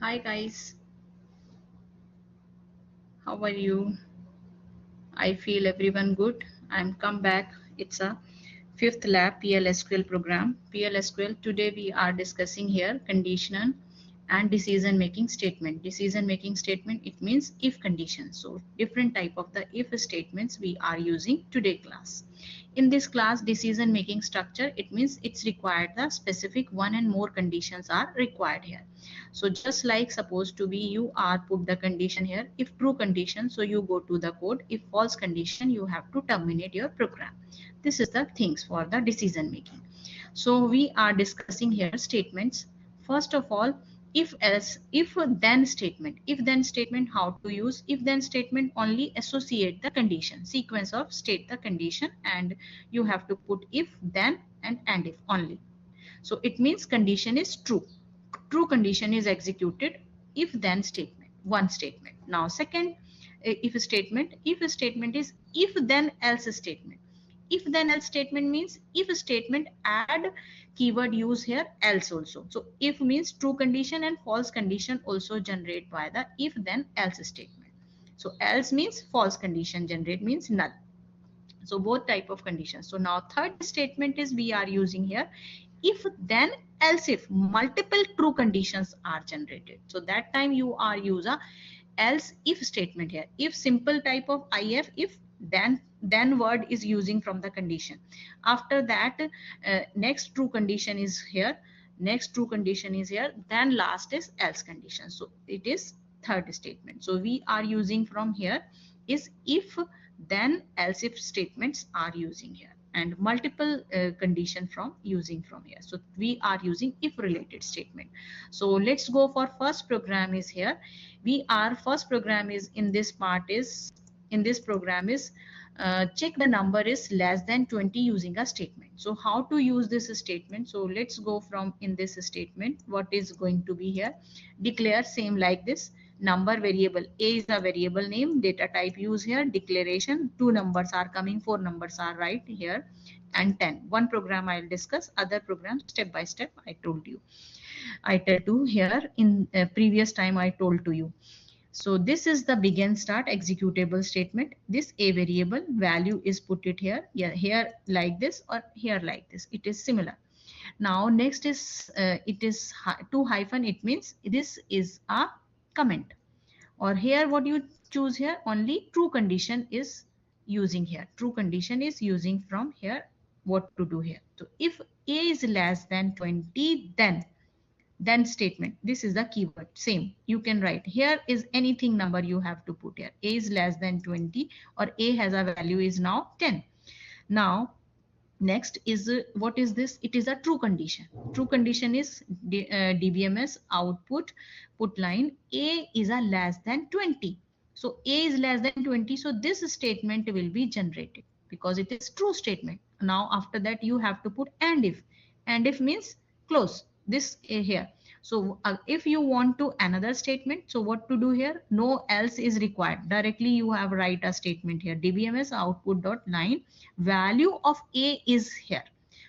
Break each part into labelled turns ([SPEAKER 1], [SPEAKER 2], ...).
[SPEAKER 1] Hi guys, how are you? I feel everyone good. I'm come back. It's a fifth lab PLSQL program. PLSQL today we are discussing here conditional and decision making statement. Decision making statement, it means if condition. So different type of the if statements we are using today class. In this class decision making structure, it means it's required the specific one and more conditions are required here. So just like supposed to be you are put the condition here, if true condition, so you go to the code, if false condition, you have to terminate your program. This is the things for the decision making. So we are discussing here statements. First of all, if else, if then statement. If then statement, how to use if then statement? Only associate the condition, sequence of state the condition, and you have to put if, then, and if only. So it means condition is true. True condition is executed if then statement, one statement. Now second if statement. If statement is if then else statement. If then else statement means if statement add keyword use here else also. So if means true condition and false condition also generate by the if then else statement. So else means false condition, generate means null. So both type of conditions. So now third statement is we are using here if then else if multiple true conditions are generated. So that time you are use a else if statement here. If simple type of if then word is using from the condition. After that next true condition is here, next true condition is here, then last is else condition. So it is third statement. So we are using from here is if then else if statements are using here, and multiple condition from using from here. So we are using if related statement. So let's go for first program is here. We are first program is in this part is in this program is check the number is less than 20 using a statement. So how to use this statement? So let's go from in this statement. What is going to be here? Declare same like this. Number variable, a is a variable name, data type use here, declaration, two numbers are coming, four numbers are right here, and 10. One program I'll discuss, other program step by step I told you. I tell to here in previous time I told to you. So this is the begin start executable statement. This a variable value is put it here, yeah, here like this or here like this. It is similar. Now next is it is two hyphen. It means this is a comment. Or here what you choose here, only true condition is using here. True condition is using from here. What to do here? So if a is less than 20, then statement, this is the keyword, same you can write here is anything number you have to put here. A is less than 20 or a has a value is now 10. Now next is what is this? It is a true condition. True condition is dbms output put line a is a less than 20. So a is less than 20, so this statement will be generated because it is true statement. Now after that you have to put and if. And if means close this here. So if you want to another statement, so what to do here? No else is required. Directly you have write a statement here. dbms output dot line value of a is here.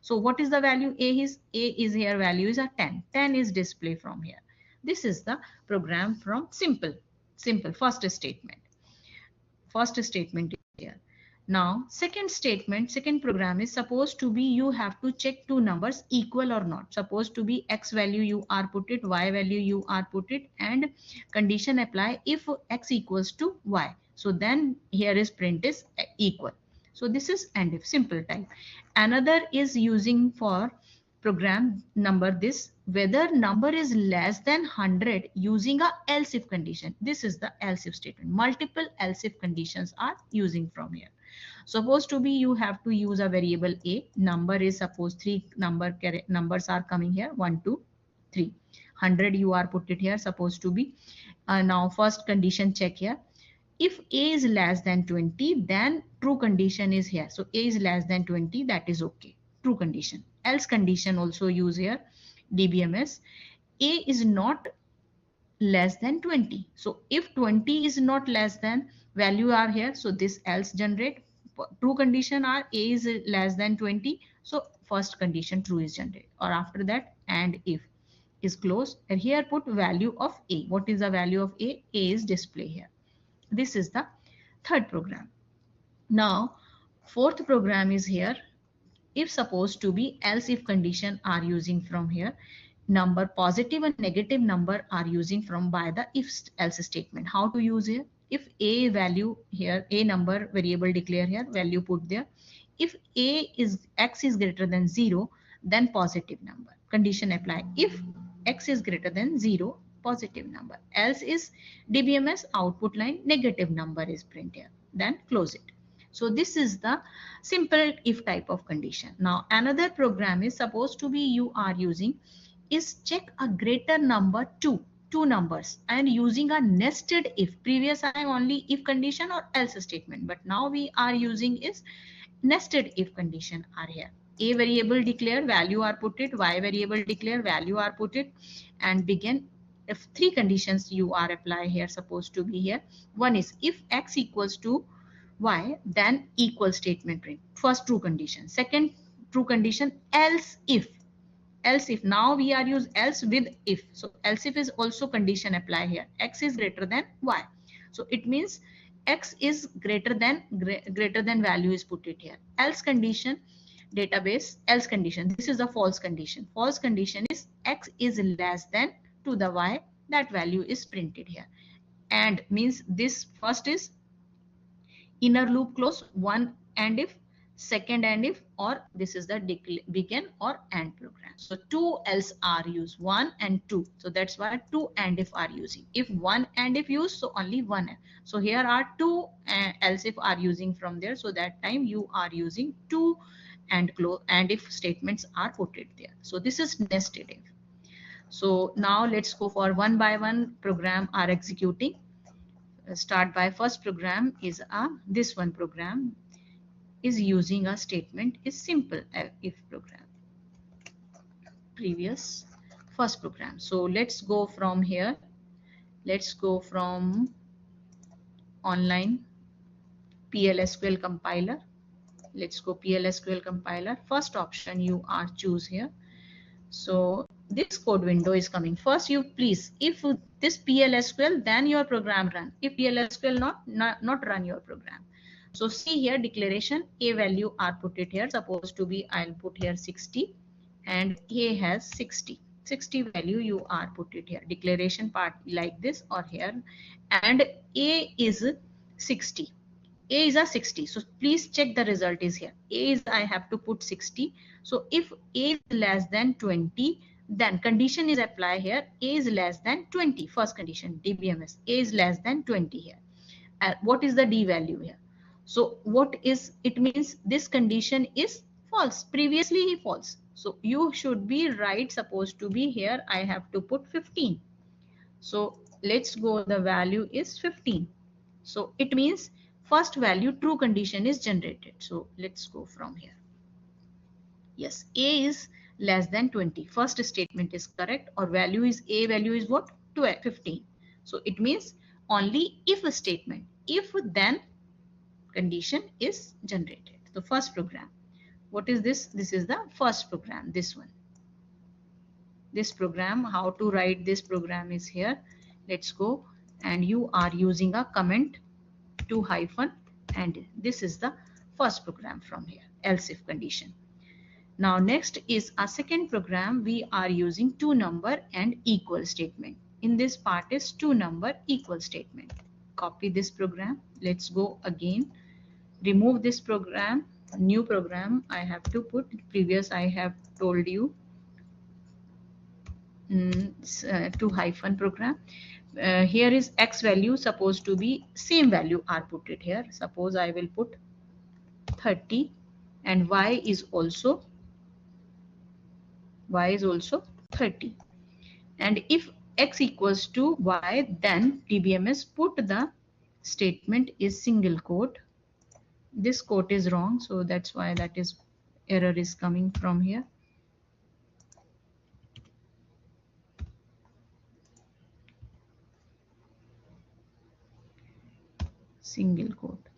[SPEAKER 1] So what is the value? A is here, value is a 10. 10 is display from here. This is the program from simple first statement. First statement is here. Now second statement, second program is supposed to be you have to check two numbers equal or not. Supposed to be x value you are put it, y value you are put it, and condition apply if x equals to y. So then here is print is equal. So this is and if simple type. Another is using for program number this whether number is less than 100 using a else if condition. This is the else if statement. Multiple else if conditions are using from here. Supposed to be you have to use a variable a. Number is suppose three numbers are coming here 1 2 3. 100 you are put it here supposed to be. Now first condition check here. If a is less than 20, then true condition is here. So a is less than 20, that is okay. True condition. Else condition also use here. dbms. A is not less than 20. So if 20 is not less than, value are here. So this else generate. True condition are a is less than 20. So first condition true is generated. Or after that and if. is closed, and here put value of a. What is the value of a? A is display here. This is the third program. Now fourth program is here. If supposed to be else if condition are using from here, number positive and negative number are using from by the if else statement. How to use here? If a value here, a number variable declare here, value put there. If a is x is greater than 0, then positive number. Condition apply. If x is greater than 0, positive number. Else is DBMS output line, negative number is printed. Then close it. So this is the simple if type of condition. Now another program is supposed to be you are using is check a greater number two numbers and using a nested if. Previous I only if condition or else statement, but now we are using is nested if condition are here. A variable declare value are put it, y variable declare value are put it, and begin. If three conditions you are apply here supposed to be here. One is if x equals to y, then equal statement print. First true condition. Second true condition, else if. Else if. Now we are use else with if. So else if is also condition apply here. X is greater than y. So it means x is greater than value is put it here. Else condition database else condition. This is a false condition. False condition is x is less than to the y, that value is printed here. And means this first is inner loop close, one and if, second and if, or this is the begin or and program. So two else are used, one and two. So that's why two and if are using. If one and if use, so only one. So here are two else if are using from there. So that time you are using two and close and if statements are put it there. So this is nested if. So now let's go for one by one program are executing. Start by first program is this one program is using a statement is simple if program. Previous first program. So let's go from here. Let's go from online PLSQL compiler. Let's go PLSQL compiler. First option you are choose here. So this code window is coming. First you please, if this PLSQL, then your program run. If PLSQL not run your program. So see here declaration, a value are put it here. Supposed to be I'll put here 60 and a has 60 value you are put it here. Declaration part like this or here, and a is 60. A is a 60. So please check the result is here. A is I have to put 60. So if A is less than 20, then condition is apply here. A is less than 20. First condition DBMS. A is less than 20 here. What is the D value here? So what is it means this condition is false. Previously false. So you should be right. Supposed to be here. I have to put 15. So let's go. The value is 15. So it means first value true condition is generated. So let's go from here. Yes, A is less than 20. First statement is correct, or value is A value is what? 15. So it means only if a statement. If then condition is generated. The first program. What is this? This is the first program. This one. This program, how to write this program is here. Let's go, and you are using a comment to hyphen, and this is the first program from here, else if condition. Now next is a second program. We are using two number and equal statement. In this part is two number equal statement. Copy this program. Let's go again. Remove this program. New program I have to put. Previous I have told you to hyphen program. Here is x value supposed to be same value are put it here. Suppose I will put 30 and y is also 30. And if x equals to y, then DBMS put the statement is single quote. This quote is wrong, so that's why that is error is coming from here. Single quote.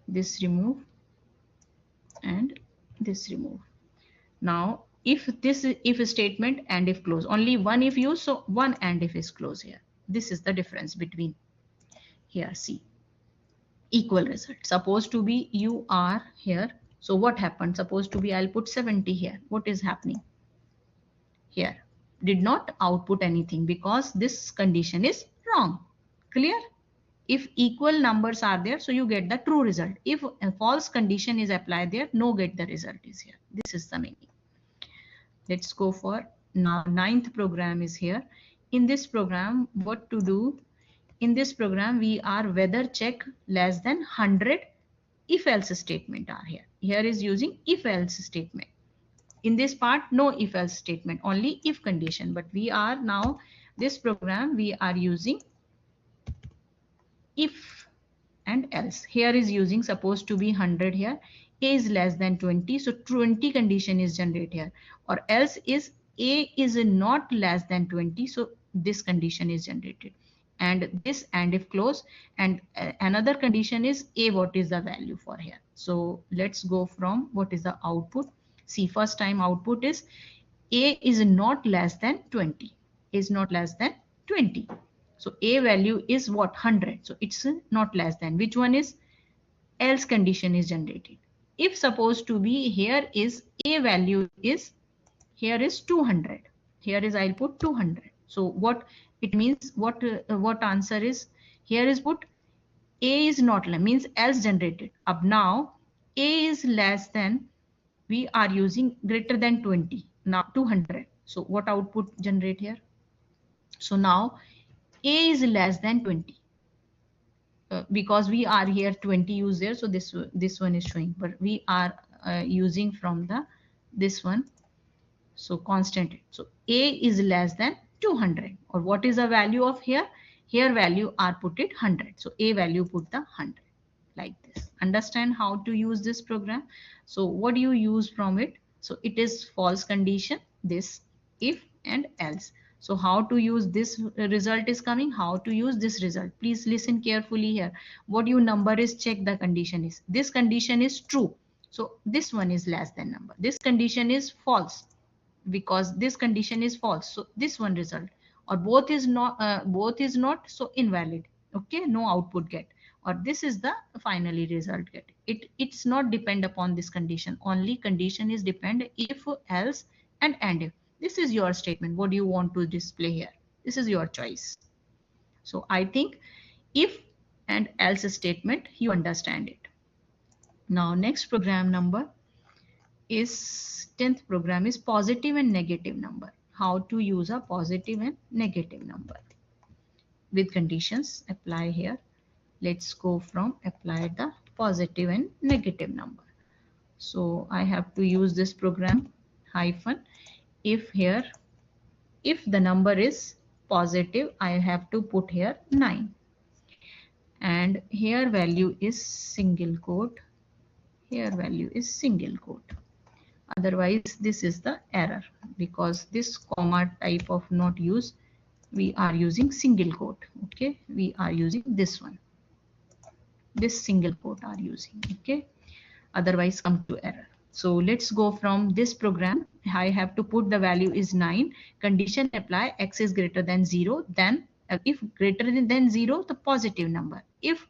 [SPEAKER 1] This remove and this remove. Now if this is if statement and if clause, only one if used, so one and if is clause here. This is the difference between here. See, equal result. Supposed to be you are here. So what happened? Supposed to be I'll put 70 here. What is happening here? Did not output anything because this condition is wrong. Clear? If equal numbers are there, so you get the true result. If a false condition is applied there, no get the result is here. This is the meaning. Let's go for now. Ninth program is here. In this program, what to do? In this program, we are whether check less than 100 if else statement are here. Here is using if else statement. In this part, no if else statement, only if condition. But we are now this program we are using if and else. Here is using supposed to be 100 here. A is less than 20, so 20 condition is generated here. Or else is A is not less than 20, so this condition is generated. And this and if clause, and another condition is A, what is the value for here. So let's go from what is the output. See, first time output is A is not less than 20, is not less than 20. So A value is what? 100. So it's not less than. Which one is? Else condition is generated. If supposed to be here is A value is, here is 200. Here is I'll put 200. So what it means, what answer is? Here is put A is not means else generated. Up now A is less than, we are using greater than 20. Now 200. So what output generate here? So now A is less than 20. Because we are here 20 use there, so this one is showing, but we are using from the this one, so constant. So A is less than 200, or what is the value of here? Here value are put it 100, so A value put the 100 like this. Understand how to use this program? So what do you use from it? So it is false condition, this if and else. So how to use this result is coming, how to use this result. Please listen carefully here. What you number is check the condition is. This condition is true. So this one is less than number. This condition is false because this condition is false. So this one result, or both is not, so invalid. Okay, no output get, or this is the finally result get. It's not depend upon this condition. Only condition is depend if, else and if. This is your statement. What do you want to display here? This is your choice. So I think if and else statement, you understand it. Now next program number is 10th program is positive and negative number. How to use a positive and negative number with conditions apply here. Let's go from apply the positive and negative number. So I have to use this program hyphen if here. If the number is positive, I have to put here 9, and here value is single quote, here value is single quote. Otherwise this is the error, because this comma type of not use, we are using single quote. Okay, we are using this one, this single quote are using. Okay, otherwise come to error. So let's go from this program. I have to put the value is 9, condition apply, x is greater than 0, then if greater than 0, the positive number. If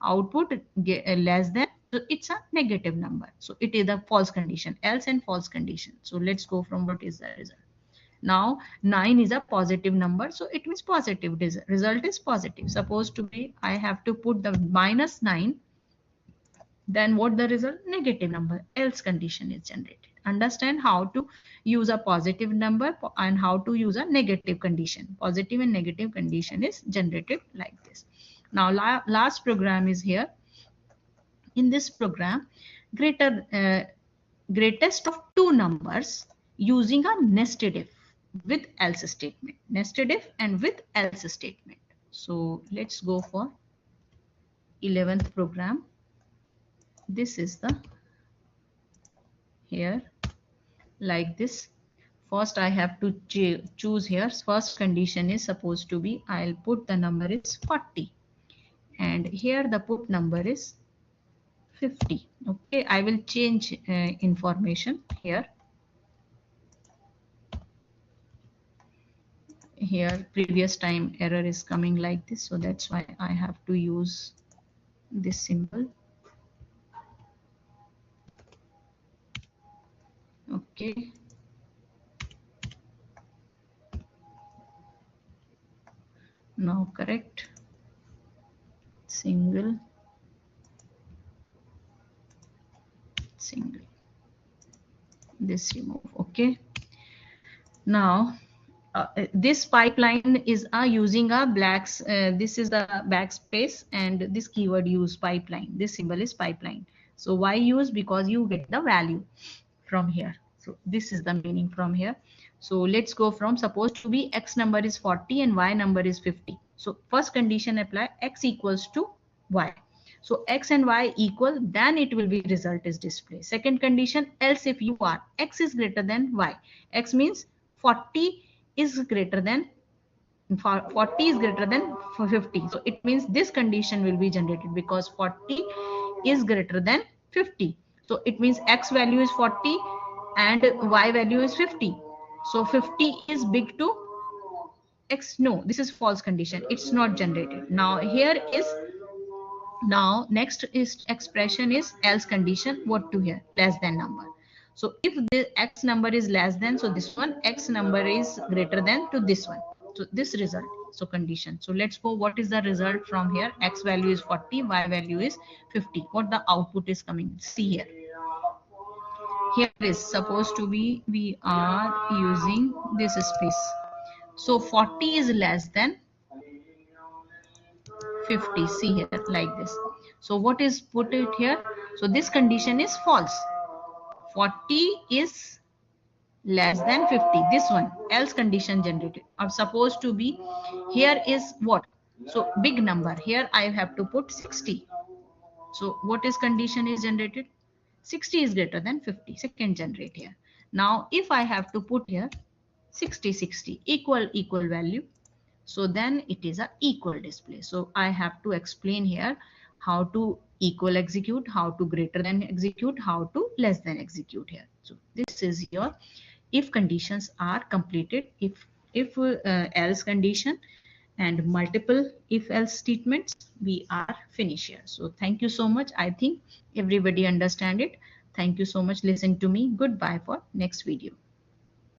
[SPEAKER 1] output less than, so it's a negative number. So it is a false condition, else and false condition. So let's go from what is the result. Now 9 is a positive number, so it means positive result is positive. Supposed to be I have to put the minus 9, then what the result? Negative number, else condition is generated. Understand how to use a positive number and how to use a negative condition. Positive and negative condition is generated like this. Now last program is here. In this program, greatest of two numbers using a nested if with else statement, nested if and with else statement. So let's go for 11th program. This is the here like this. First I have to choose here. First condition is supposed to be I'll put the number is 40, and here the put number is 50. Okay, I will change information here. here previous time error is coming like this, so that's why I have to use this symbol. Okay, now correct, single, single, this remove. Okay, now this pipeline is using a blacks, this is the backspace, and this keyword use pipeline, this symbol is pipeline. So why use? Because you get the value from here. So this is the meaning from here. So let's go from, supposed to be x number is 40 and y number is 50. So first condition apply, x equals to y. So x and y equal, then it will be result is display. Second condition, else if you are x is greater than y. X means 40 is greater than 40 is greater than 50. So it means this condition will be generated because 40 is greater than 50. So it means x value is 40 and y value is 50. So 50 is big to x. No, this is false condition. It's not generated. Now here is, now next is expression is else condition. What to here? Less than number. So if the x number is less than, so this one, x number is greater than to this one. So this result. So condition. So let's go. What is the result from here? X value is 40, y value is 50. What the output is coming? See here. Here is supposed to be, we are using this space. So 40 is less than 50. See here like this. So what is put it here? So this condition is false. 40 is less than 50. This one, else condition generated. Or supposed to be, here is what? So big number. Here I have to put 60. So what is condition is generated? 60 is greater than 50. Second generate here. Now if I have to put here 60, 60 equal value, so then it is a equal display. So I have to explain here how to equal execute, how to greater than execute, how to less than execute here. So this is your if conditions are completed, if else condition and multiple if else statements, we are finished here. So thank you so much. I think everybody understand it. Thank you so much. Listen to me. Goodbye for next video.